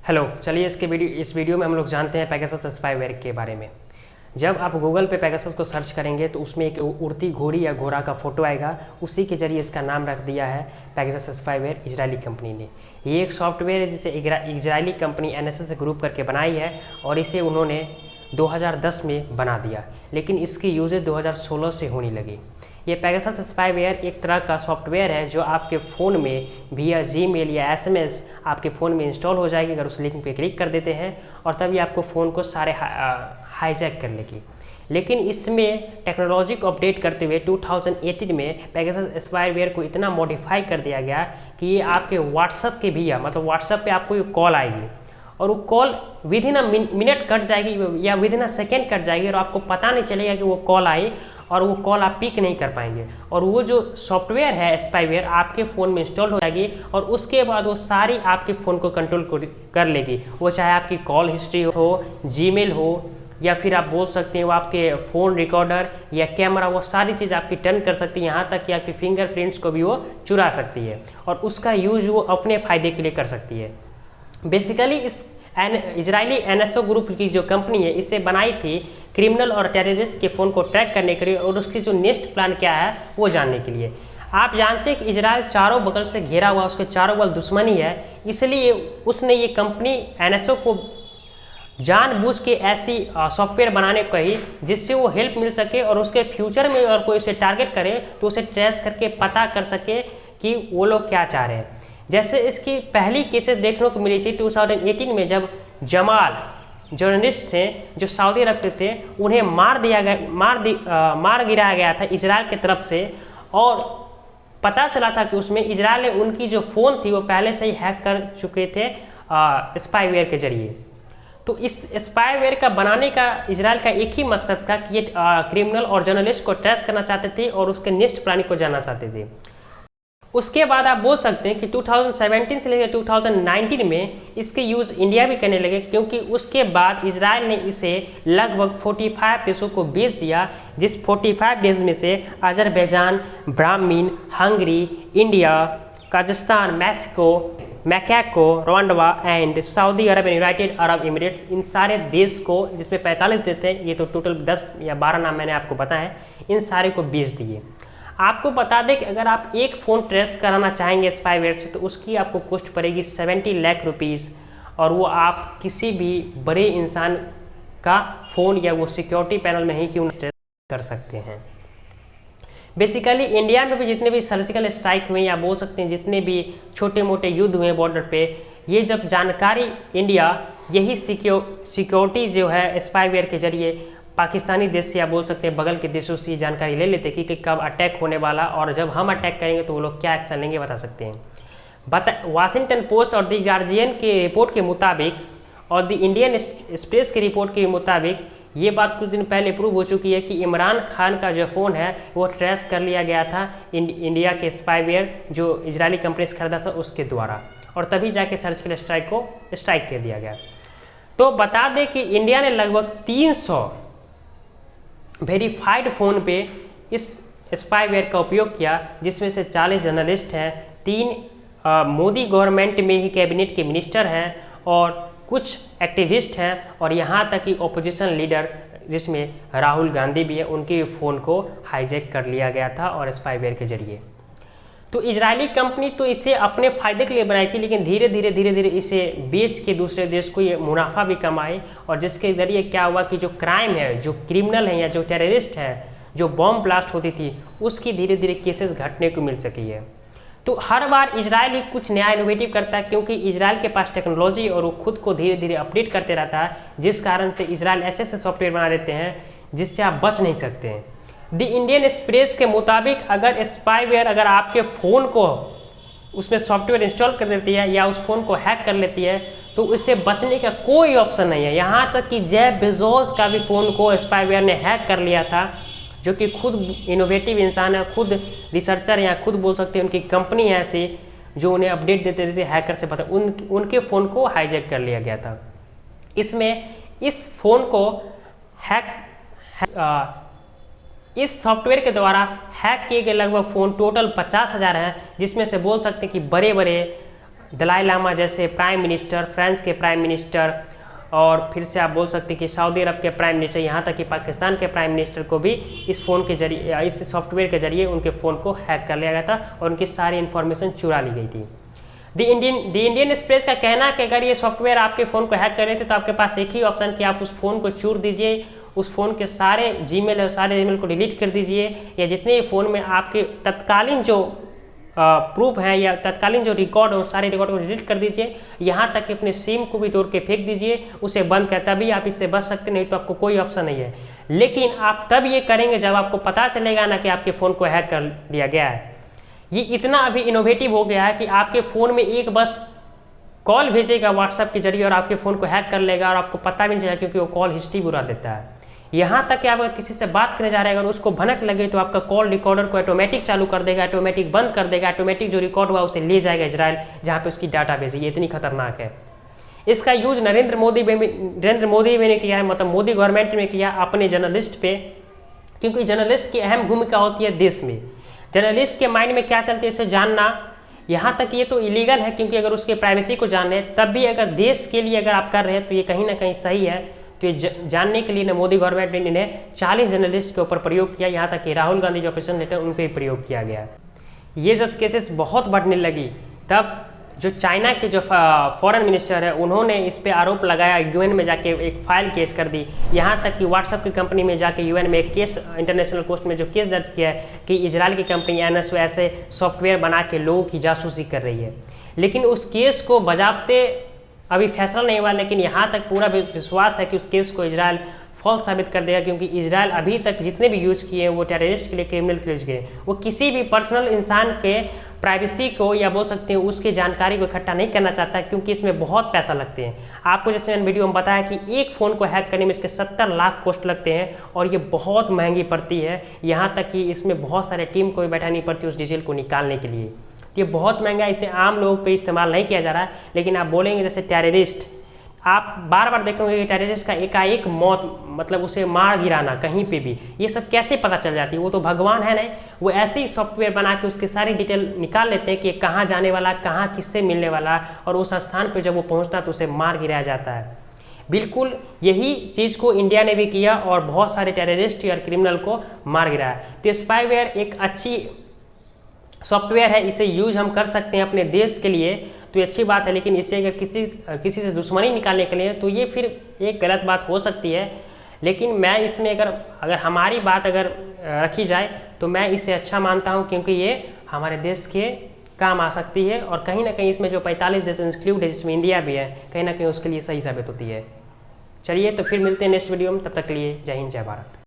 Hello, चलिए इस video में हम लोग जानते हैं पेगासस स्पाईवेयर के बारे में। जब आप गूगल पे पेगासस को सर्च करेंगे तो उसमें एक उड़ती घोड़ी या घोड़ा का फोटो आएगा। उसी के जरिए इसका नाम रख दिया है पेगासस स्पाईवेयर। इजरायली कंपनी ने ये एक सॉफ्टवेयर है जिसे इजरायली कंपनी एनएसए ग्रुप करके बनाई है और इसे उन्होंने 2010 में बना दिया, लेकिन इसकी यूजेज 2016 से होने लगी। ये पेगासस स्पाईवेयर एक तरह का सॉफ्टवेयर है जो आपके फ़ोन में via जीमेल या एसएमएस आपके फ़ोन में इंस्टॉल हो जाएगी अगर उस लिंक पे क्लिक कर देते हैं, और तभी आपको फ़ोन को सारे हाईजैक कर लेगी। लेकिन इसमें टेक्नोलॉजी को अपडेट करते हुए 2018 में पेगासस स्पाईवेयर को इतना मॉडिफाई कर दिया गया कि ये आपके व्हाट्सएप के via मतलब व्हाट्सएप पे आपको ये कॉल आएगी और वो call with in a minute cut जाएगी या with in a second cut जाएगी और आपको पता नहीं चलेगा कि वो कॉल आई, और वो कॉल आप पिक नहीं कर पाएंगे। और वो जो सॉफ्टवेयर है स्पाईवेयर आपके फ़ोन में इंस्टॉल हो जाएगी और उसके बाद वो सारी आपके फ़ोन को कंट्रोल कर लेगी। वो चाहे आपकी कॉल हिस्ट्री हो, जीमेल हो, या फिर आप बोल सकते हैं वो आपके फ़ोन रिकॉर्डर या कैमरा, वो सारी चीज़ आपकी टर्न कर सकती है। यहाँ तक कि आपके फिंगरप्रिंट्स को भी वो चुरा सकती है और उसका यूज वो अपने फ़ायदे के लिए कर सकती है। बेसिकली इस इजरायली एनएसओ ग्रुप की जो कंपनी है इसे बनाई थी क्रिमिनल और टेररिस्ट के फ़ोन को ट्रैक करने के लिए और उसकी जो नेक्स्ट प्लान क्या है वो जानने के लिए। आप जानते हैं कि इजराइल चारों बगल से घिरा हुआ, उसके चारों बगल दुश्मनी है, इसलिए उसने ये कंपनी एनएसओ को जानबूझ के ऐसी सॉफ्टवेयर बनाने को कही जिससे वो हेल्प मिल सके और उसके फ्यूचर में अगर कोई उसे टारगेट करे तो उसे ट्रेस करके पता कर सके कि वो लोग क्या चाह रहे हैं। जैसे इसकी पहली केसेस देखने को मिली थी 2018 में, जब जमाल जर्नलिस्ट थे जो सऊदी अरब के थे, उन्हें मार गिराया गया था इजराइल की तरफ से, और पता चला था कि उसमें इजराइल ने उनकी जो फ़ोन थी वो पहले से ही हैक कर चुके थे स्पाईवेयर के जरिए। तो इस स्पाईवेयर का बनाने का इजराइल का एक ही मकसद था कि ये क्रिमिनल और जर्नलिस्ट को ट्रेस करना चाहते थे और उसके नेक्स्ट प्लानिंग को जानना चाहते थे। उसके बाद आप बोल सकते हैं कि 2017 से लेकर 2019 में इसके यूज़ इंडिया भी करने लगे, क्योंकि उसके बाद इजराइल ने इसे लगभग 45 देशों को बेच दिया, जिस 45 देश में से Azerbaijan, Bahrain, Hungary, India, Kazakhstan, Mexico, Rwanda and Saudi Arab and United Arab Emirates, इन सारे देश को, जिसमें 45 देश थे, ये तो टोटल 10 या 12 नाम मैंने आपको बताया, इन सारे को बेच दिए। आपको बता दें कि अगर आप एक फ़ोन ट्रेस कराना चाहेंगे स्पाईवेयर से तो उसकी आपको कॉस्ट पड़ेगी 70 लाख रुपीज़, और वो आप किसी भी बड़े इंसान का फ़ोन या वो सिक्योरिटी पैनल में ही क्यों ट्रेस कर सकते हैं। बेसिकली इंडिया में भी जितने भी सर्जिकल स्ट्राइक हुए या बोल सकते हैं जितने भी छोटे मोटे युद्ध हुए बॉर्डर पे, ये जब जानकारी इंडिया यही सिक्योरिटी जो है स्पाईवेयर के जरिए पाकिस्तानी देश से या बोल सकते हैं बगल के देशों से जानकारी ले लेते कि कब अटैक होने वाला, और जब हम अटैक करेंगे तो वो लोग क्या एक्शन लेंगे बता सकते हैं। वाशिंगटन पोस्ट और द गार्जियन के रिपोर्ट के मुताबिक और द इंडियन एक्सप्रेस की रिपोर्ट के मुताबिक ये बात कुछ दिन पहले प्रूव हो चुकी है कि इमरान खान का जो फ़ोन है वो ट्रेस कर लिया गया था इंडिया के स्पाईवेयर जो इजरायली कंपनी से खरीदा था उसके द्वारा, और तभी जाके सर्जिकल स्ट्राइक को स्ट्राइक कर दिया गया। तो बता दें कि इंडिया ने लगभग 300 वेरीफाइड फ़ोन पे इस स्पाईवेयर का उपयोग किया, जिसमें से 40 जर्नलिस्ट हैं, 3 मोदी गवर्नमेंट में ही कैबिनेट के मिनिस्टर हैं और कुछ एक्टिविस्ट हैं, और यहाँ तक कि ओपोजिशन लीडर जिसमें राहुल गांधी भी है, उनके फ़ोन को हाईजैक कर लिया गया था और स्पाईवेयर के जरिए। तो इजरायली कंपनी तो इसे अपने फ़ायदे के लिए बनाई थी, लेकिन धीरे धीरे इसे बेच के दूसरे देश को ये मुनाफा भी कमाए, और जिसके ज़रिए क्या हुआ कि जो क्राइम है, जो क्रिमिनल है या जो टेररिस्ट है, जो बॉम्ब ब्लास्ट होती थी, उसकी धीरे धीरे केसेस घटने को मिल सकी है। तो हर बार इजराइल ही कुछ नया इनोवेटिव करता है, क्योंकि इजराइल के पास टेक्नोलॉजी और वो खुद को धीरे धीरे अपडेट करते रहता है, जिस कारण से इजराइल ऐसे सॉफ्टवेयर बना देते हैं जिससे आप बच नहीं सकते हैं। द इंडियन एक्सप्रेस के मुताबिक अगर स्पाईवेयर अगर आपके फ़ोन को उसमें सॉफ्टवेयर इंस्टॉल कर देती है या उस फ़ोन को हैक कर लेती है तो उससे बचने का कोई ऑप्शन नहीं है। यहाँ तक कि जेफ बेजोस का भी फ़ोन को स्पाईवेयर ने हैक कर लिया था, जो कि खुद इनोवेटिव इंसान है, खुद रिसर्चर या खुद बोल सकते हैं उनकी कंपनी है ऐसी जो उन्हें अपडेट देते रहते हैकर से पता, उनके फ़ोन को हाईजैक कर लिया गया था। इसमें इस फ़ोन को इस सॉफ्टवेयर के द्वारा हैक किए गए लगभग फ़ोन टोटल 50,000 हैं, जिसमें से बोल सकते हैं कि बड़े बड़े दलाई लामा जैसे प्राइम मिनिस्टर, फ्रांस के प्राइम मिनिस्टर, और फिर से आप बोल सकते हैं कि सऊदी अरब के प्राइम मिनिस्टर, यहाँ तक कि पाकिस्तान के प्राइम मिनिस्टर को भी इस फ़ोन के जरिए, इस सॉफ्टवेयर के जरिए उनके फ़ोन को हैक कर लिया गया था और उनकी सारी इन्फॉर्मेशन चुरा ली गई थी। द इंडियन एक्सप्रेस का कहना है कि अगर ये सॉफ्टवेयर आपके फ़ोन को हैक कर रहे थे तो आपके पास एक ही ऑप्शन कि आप उस फ़ोन को चूर दीजिए, उस फ़ोन के सारे जीमेल और सारे ईमेल को डिलीट कर दीजिए, या जितने फ़ोन में आपके तत्कालीन जो प्रूफ है या तत्कालीन जो रिकॉर्ड है उस सारे रिकॉर्ड को डिलीट कर दीजिए, यहाँ तक कि अपने सिम को भी तोड़ के फेंक दीजिए, उसे बंद कर, तभी आप इससे बच सकते, नहीं तो आपको कोई ऑप्शन नहीं है। लेकिन आप तब ये करेंगे जब आपको पता चलेगा ना कि आपके फ़ोन को हैक कर लिया गया है। ये इतना अभी इनोवेटिव हो गया है कि आपके फ़ोन में एक बस कॉल भेजेगा व्हाट्सएप के जरिए और आपके फ़ोन को हैक कर लेगा और आपको पता भी नहीं चलेगा, क्योंकि वो कॉल हिस्ट्री बुरा देता है। यहाँ तक कि आप अगर किसी से बात करने जा रहे हैं, अगर उसको भनक लगे तो आपका कॉल रिकॉर्डर को ऑटोमेटिक चालू कर देगा, ऑटोमेटिक बंद कर देगा, ऑटोमेटिक जो रिकॉर्ड हुआ उसे ले जाएगा इजराइल, जहाँ पे उसकी डाटाबेस है। ये इतनी खतरनाक है। इसका यूज नरेंद्र मोदी भी ने किया है, मतलब मोदी गवर्नमेंट ने किया अपने जर्नलिस्ट पे, क्योंकि जर्नलिस्ट की अहम भूमिका होती है देश में। जर्नलिस्ट के माइंड में क्या चलती है इसे जानना, यहाँ तक ये तो इलीगल है, क्योंकि अगर उसके प्राइवेसी को जान रहे हैं, तब भी अगर देश के लिए अगर आप कर रहे हैं तो ये कहीं ना कहीं सही है। तो ये जानने के लिए ना मोदी गवर्नमेंट ने इन्हें 40 जर्नलिस्ट के ऊपर प्रयोग किया, यहाँ तक कि राहुल गांधी जो ऑपरेशन लेटर उन पर भी प्रयोग किया गया। ये जब केसेस बहुत बढ़ने लगी, तब जो चाइना के जो फॉरेन मिनिस्टर है उन्होंने इस पे आरोप लगाया, यूएन में जाके एक फाइल केस कर दी, यहाँ तक कि व्हाट्सएप की कंपनी में जाके यूएन में एक केस, इंटरनेशनल कोर्ट में जो केस दर्ज किया है कि इजराइल की कंपनी NSO ऐसे सॉफ्टवेयर बना के लोगों की जासूसी कर रही है। लेकिन उस केस को बजाबते अभी फैसला नहीं हुआ, लेकिन यहाँ तक पूरा विश्वास है कि उस केस को इजराइल फॉल्स साबित कर देगा, क्योंकि इजराइल अभी तक जितने भी यूज किए वो टेररिस्ट के लिए, क्रिमिनल के लिए गए, वो किसी भी पर्सनल इंसान के प्राइवेसी को या बोल सकते हैं उसकी जानकारी को इकट्ठा नहीं करना चाहता, क्योंकि इसमें बहुत पैसा लगते हैं। आपको जैसे मैंने वीडियो में बताया कि एक फ़ोन को हैक करने में इसके 70 लाख कॉस्ट लगते हैं और ये बहुत महंगी पड़ती है, यहाँ तक कि इसमें बहुत सारे टीम को भी बैठानी पड़ती है उस डिटेल को निकालने के लिए। ये बहुत महंगा, इसे आम लोगों पे इस्तेमाल नहीं किया जा रहा है। लेकिन आप बोलेंगे जैसे टेररिस्ट, आप बार बार देखेंगे कि टेररिस्ट का एकाएक मौत, मतलब उसे मार गिराना कहीं पे भी, ये सब कैसे पता चल जाती है? वो तो भगवान है नहीं, वो ऐसे ही सॉफ्टवेयर बना के उसकी सारी डिटेल निकाल लेते हैं कि कहाँ जाने वाला, कहाँ किससे मिलने वाला, और उस स्थान पे जब वो पहुँचता तो उसे मार गिराया जाता है। बिल्कुल यही चीज़ को इंडिया ने भी किया और बहुत सारे टेररिस्ट या क्रिमिनल को मार गिराया। तो स्पाईवेयर एक अच्छी सॉफ्टवेयर है, इसे यूज हम कर सकते हैं अपने देश के लिए, तो ये अच्छी बात है। लेकिन इससे अगर किसी से दुश्मनी निकालने के लिए तो ये फिर एक गलत बात हो सकती है। लेकिन मैं इसमें अगर हमारी बात अगर रखी जाए तो मैं इसे अच्छा मानता हूँ, क्योंकि ये हमारे देश के काम आ सकती है और कहीं ना कहीं इसमें जो 45 देश इंक्लूड है जिसमें इंडिया भी है, कहीं ना कहीं उसके लिए सही साबित होती है। चलिए तो फिर मिलते हैं नेक्स्ट वीडियो में, तब तक के लिए जय हिंद जय भारत।